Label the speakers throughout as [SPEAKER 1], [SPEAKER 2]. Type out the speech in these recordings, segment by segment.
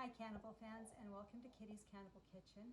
[SPEAKER 1] Hi Cannable fans, and welcome to Kitty's Cannable Kitchen.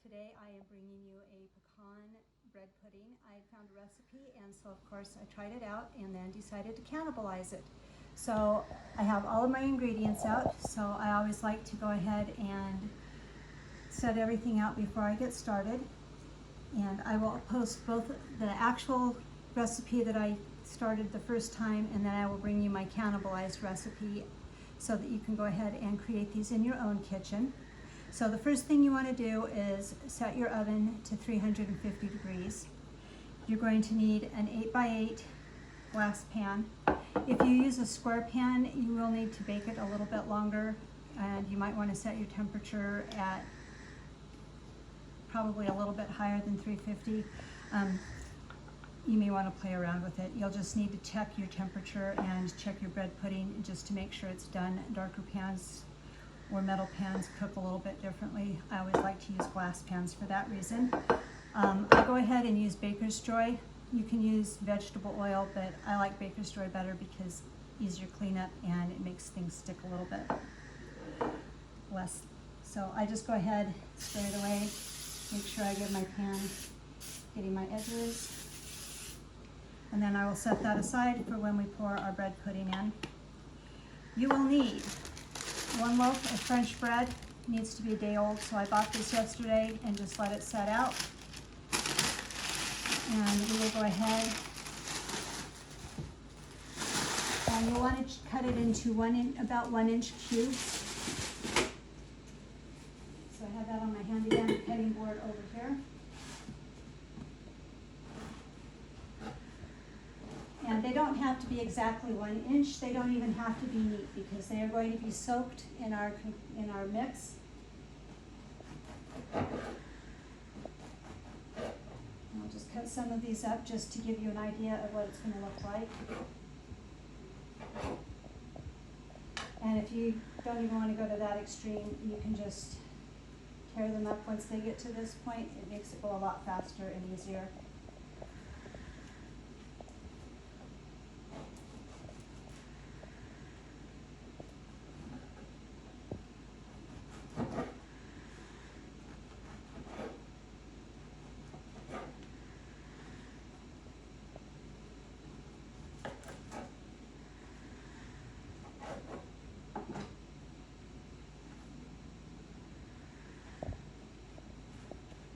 [SPEAKER 1] Today I am bringing you a pecan bread pudding. I found a recipe, and so of course I tried it out and then decided to cannibalize it. So I have all of my ingredients out, so I always like to go ahead and set everything out before I get started. And I will post both the actual recipe that I started the first time, and then I will bring you my cannibalized recipe so that you can go ahead and create these in your own kitchen. So the first thing you want to do is set your oven to 350 degrees. You're going to need an 8x8 glass pan. If you use a square pan, you will need to bake it a little bit longer, and you might want to set your temperature at probably a little bit higher than 350. You may want to play around with it. You'll just need to check your temperature and check your bread pudding just to make sure it's done. Darker pans or metal pans cook a little bit differently. I always like to use glass pans for that reason. I go ahead and use Baker's Joy. You can use vegetable oil, but I like Baker's Joy better because easier cleanup and it makes things stick a little bit less. So I just go ahead, spray it away, make sure I get my pan getting my edges. And then I will set that aside for when we pour our bread pudding in. You will need 1 loaf of French bread. It needs to be a day old, so I bought this yesterday and just let it set out. And we will go ahead and you'll want to cut it into about 1 inch cubes. So I have that on my handy dandy cutting board over here. And they don't have to be exactly 1 inch. They don't even have to be neat because they are going to be soaked in our mix. And I'll just cut some of these up just to give you an idea of what it's going to look like. And if you don't even want to go to that extreme, you can just tear them up once they get to this point. It makes it go a lot faster and easier.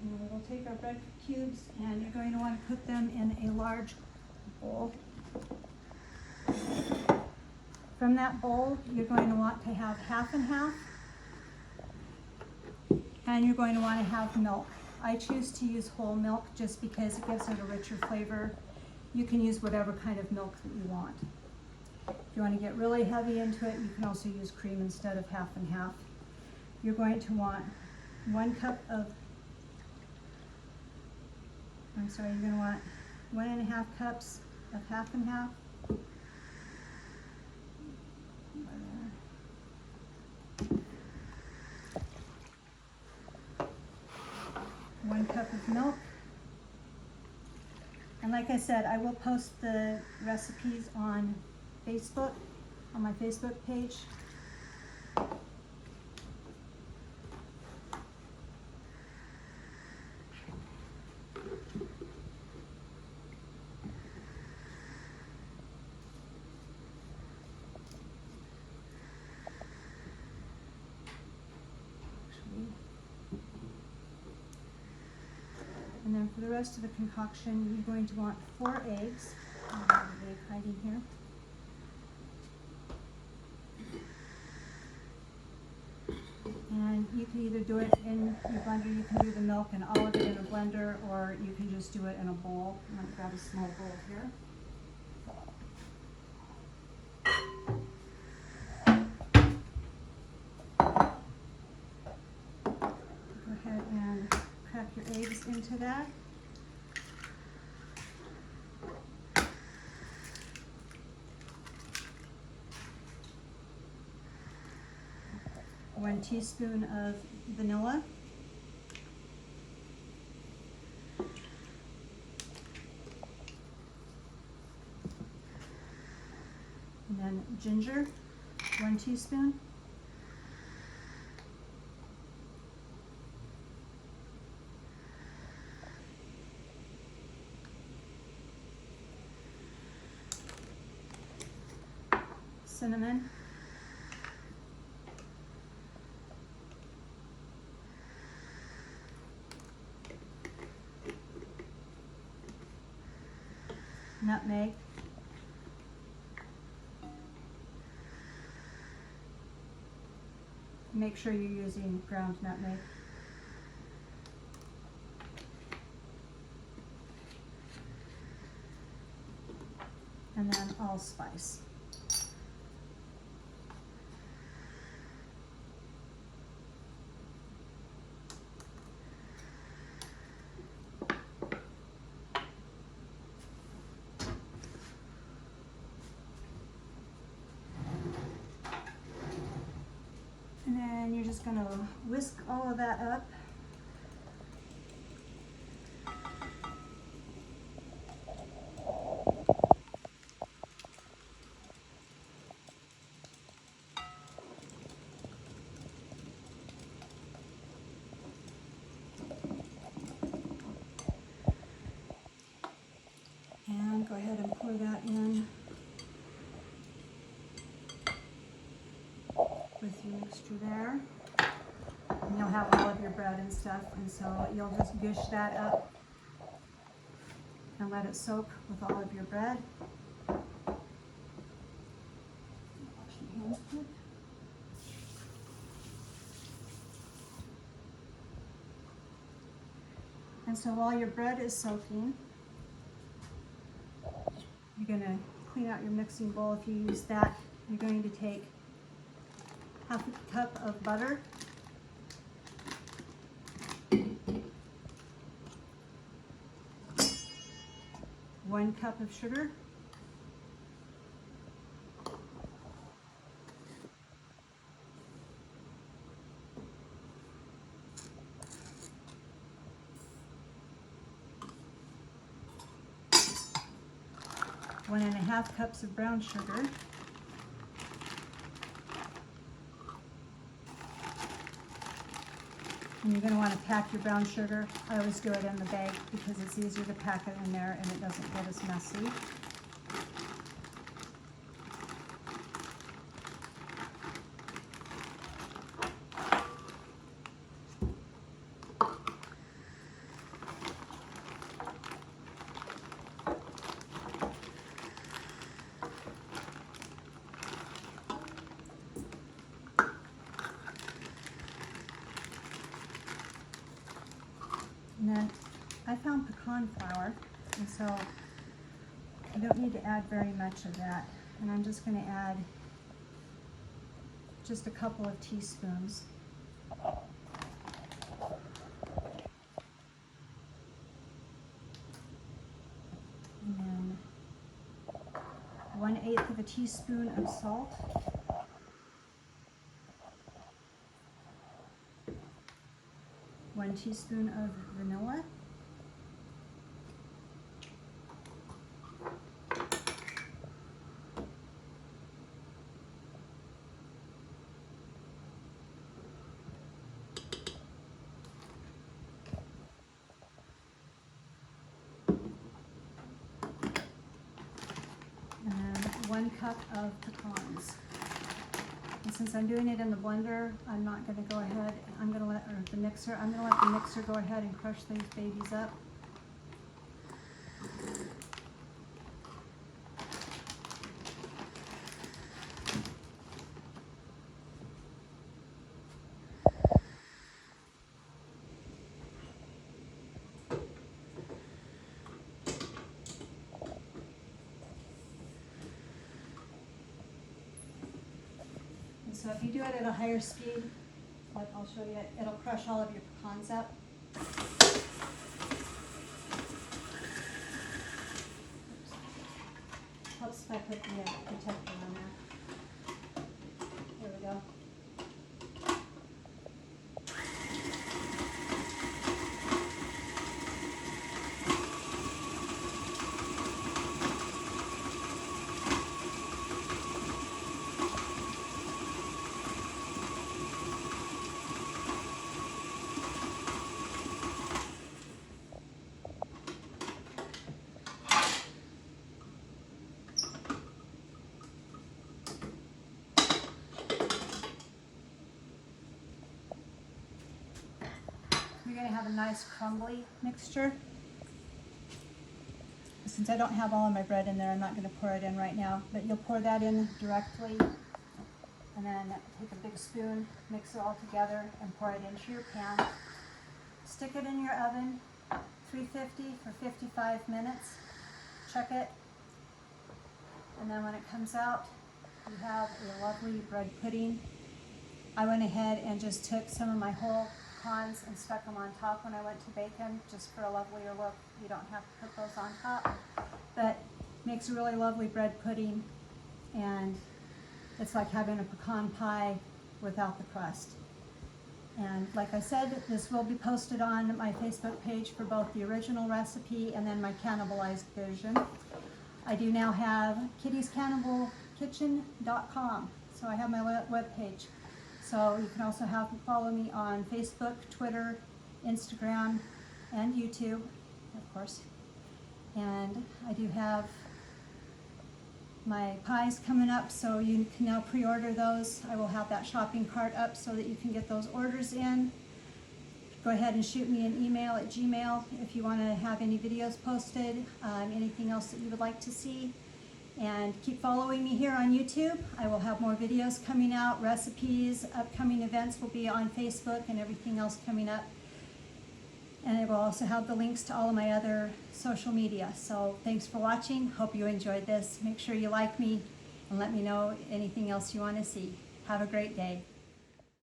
[SPEAKER 1] And we'll take our bread cubes and you're going to want to put them in a large bowl. From that bowl, you're going to want to have half and half, and you're going to want to have milk. I choose to use whole milk just because it gives it a richer flavor. You can use whatever kind of milk that you want. If you want to get really heavy into it, you can also use cream instead of half and half. You're going to want 1 cup of you're going to want 1.5 cups of half and half. 1 cup of milk. And like I said, I will post the recipes on Facebook, on my Facebook page. And then for the rest of the concoction, you're going to want 4 eggs. I have an egg hiding here. And you can either do it in your blender, you can do the milk and all of it in a blender, or you can just do it in a bowl. I'm going to grab a small bowl here. Go ahead and crack your eggs into that. One teaspoon of vanilla. And then ginger, 1 teaspoon. cinnamon. Nutmeg. Make sure you're using ground nutmeg. And then allspice. And then you're just gonna whisk all of that up. And go ahead and pour that in with your mixture there. And you'll have all of your bread and stuff, and so you'll just gush that up and let it soak with all of your bread. Wash my hands quick. And so while your bread is soaking, you're going to clean out your mixing bowl. If you use that, you're going to take half a cup of butter, 1 cup of sugar, one and a half cups of brown sugar, and you're going to want to pack your brown sugar. I always do it in the bag because it's easier to pack it in there and it doesn't get as messy. And then I found pecan flour, and so I don't need to add very much of that. And I'm just going to add just a couple of teaspoons. And then 1/8 of a teaspoon of salt. 1 teaspoon of vanilla. And 1 cup of pecans. And since I'm doing it in the blender, I'm not going to go ahead, I'm going to let, or the mixer, I'm going to let the mixer go ahead and crush these babies up. So if you do it at a higher speed, like I'll show you, it'll crush all of your pecans up. Helps if I put the protector on there. There we go. you're going to have a nice crumbly mixture. Since I don't have all of my bread in there, I'm not going to pour it in right now, but you'll pour that in directly, and then take a big spoon, mix it all together, and pour it into your pan. Stick it in your oven, 350 for 55 minutes. Check it, and then when it comes out, you have a lovely bread pudding. I went ahead and just took some of my whole pecans and stuck them on top when I went to Pecan, just for a lovelier look. You don't have to put those on top, but makes a really lovely bread pudding, and it's like having a pecan pie without the crust. And like I said, this will be posted on my Facebook page for both the original recipe and then my cannibalized version. I do now have kittiescannibal.com, so I have my web page. So you can also follow me on Facebook, Twitter, Instagram, and YouTube, of course. And I do have my pies coming up, so you can now pre-order those. I will have that shopping cart up so that you can get those orders in. Go ahead and shoot me an email at Gmail if you want to have any videos posted, anything else that you would like to see. And keep following me here on YouTube. I will have more videos coming out, recipes, upcoming events will be on Facebook, and everything else coming up. And I will also have the links to all of my other social media. So thanks for watching. Hope you enjoyed this. Make sure you like me and let me know anything else you want to see. Have a great day.